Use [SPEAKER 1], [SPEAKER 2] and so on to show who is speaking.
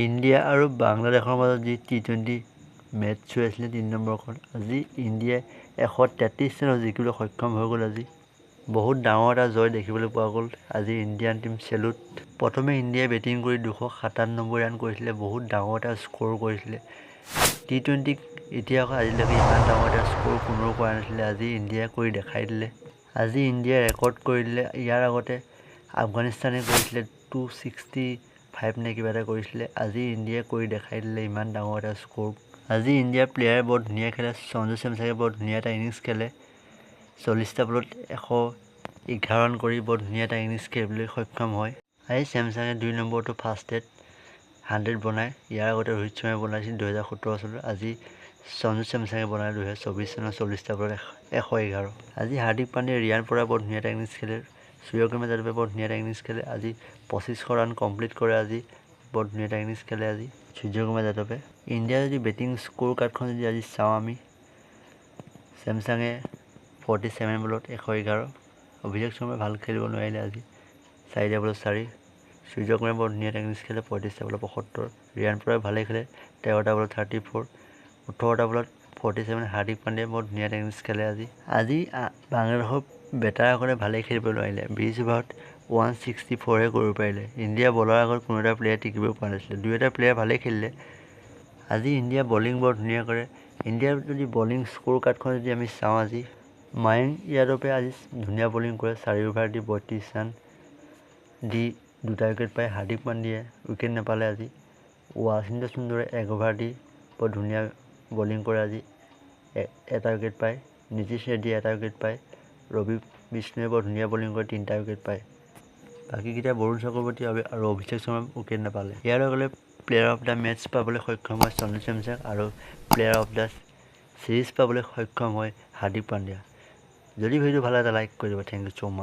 [SPEAKER 1] India আৰু বাংলাদেশৰ মাজত যি টি-20 মেচ হৈ আছিলে 3 নম্বৰখন, আজি ইণ্ডিয়াই 133 ৰানত জিকিবলৈ সক্ষম হৈ গ'ল। আজি বহুত ডাঙৰ এটা জয় দেখিবলৈ পোৱা গ'ল। আজি ইণ্ডিয়ান টীম চেলুট। প্ৰথমে ইণ্ডিয়াই বেটিং কৰি 297 ৰান কৰিছিলে, বহুত ডাঙৰ এটা স্ক'ৰ কৰিছিলে। টি-20 ইতিহাসত আজিলৈকে ইমান ডাঙৰ এটা স্ক'ৰ কোনেও কৰা নাছিলে, আজি ইণ্ডিয়াই কৰি দেখাই দিলে। আজি ইণ্ডিয়াই ৰেকৰ্ড কৰি দিলে। ইয়াৰ আগতে আফগানিস্তানে কৰিছিলে 265 নে কিবা এটা কৰিছিলে। আজি ইণ্ডিয়াই কৰি দেখাই দিলে ইমান ডাঙৰ এটা স্ক'ৰ। আজি ইণ্ডিয়াৰ প্লেয়াৰে বৰ ধুনীয়া খেলে। সঞ্জু চেমচাঙে বৰ ধুনীয়া এটা ইনিংছ খেলে। 40টা বলত 111 ৰান কৰি বৰ ধুনীয়া এটা ইনিংছ খেলিবলৈ সক্ষম হয়। আজি চেমচাঙে 2 নম্বৰটো ফাৰ্ষ্ট 100 বনায়। ইয়াৰ আগতে ৰোহিত শৰ্মাই বনাইছিল 2017 চনত। আজি সঞ্জু চেমচাঙে বনালে 2024 চনত 40টা বলত 111। আজি হাৰ্দিক পাণ্ডিয়াই ৰিয়ান পৰাগ বৰ ধুনীয়া এটা ইনিংছ খেলে। সূৰ্যকুমাৰ যাদৱে বৰ ধুনীয়া এটা ইনিংছ খেলে। আজি 2500 ৰান কমপ্লিট কৰে। আজি বৰ ধুনীয়া এটা ইনিংছ খেলে আজি সূৰ্যকুমাৰ যাদৱে। ইণ্ডিয়াৰ যদি বেটিং স্ক'ৰ কাৰ্ডখন যদি আজি চাওঁ আমি, চেমচাঙে 47 বলত 111, অভিষেক শৰ্মাই ভাল খেলিব নোৱাৰিলে আজি 4টা বলত 4, সূৰ্যকুমাৰে বৰ ধুনীয়া এটা ইনিংছ খেলে 35টা বলত 75, ৰিয়ান পৰাগ ভালে খেলে 13টা বলত 34, 18টা বলত 47, হাৰ্দিক পাণ্ডিয়াই বৰ ধুনীয়া এটা ইনিংছ খেলে আজি বাংলাদেশৰ বেটাৰসকলে ভালেই খেলিব নোৱাৰিলে, 20 অভাৰত 164হে কৰিব পাৰিলে। ইণ্ডিয়াৰ বলাৰৰ আগত কোনো এটা প্লেয়াৰ টিকিব পৰা নাছিলে, 2এটা প্লেয়াৰ ভালেই খেলিলে। আজি ইণ্ডিয়া বলিং বৰ ধুনীয়া কৰে। ইণ্ডিয়াৰ যদি বলিং স্ক'ৰ কাৰ্ডখন যদি আমি চাওঁ, আজি মায়ংক যাদৱে আজি ধুনীয়া বলিং কৰে, 4 অভাৰ দি 32 ৰান দি 2টা উইকেট পায়। হাৰ্দিক পাণ্ডিয়াই উইকেট নাপালে। আজি ৱাশ্বিংটন সুন্দৰে 1 অভাৰ দি বৰ ধুনীয়া বলিং কৰে, আজি 1টা উইকেট পায়। নীতিশ ৰেড্ডীয়ে 1টা উইকেট পায়। ৰবি বিষ্ণুৱে বৰ ধুনীয়া বলিং কৰে, 3টা উইকেট পায়। বাকীকেইটা বৰুণ চক্ৰৱৰ্তী আৰু অভিষেক শৰ্মাই উইকেট নাপালে। ইয়াৰ লগে লগে প্লেয়াৰ অফ দ্য মেচ পাবলৈ সক্ষম হয় সঞ্জু চেমচাং আৰু প্লেয়াৰ অফ দ্য চিৰিজ পাবলৈ সক্ষম হয় হাৰ্দিক পাণ্ডিয়া। যদি ভিডিঅ'টো ভাল লাগে এটা লাইক কৰি দিব। Thank you so' much.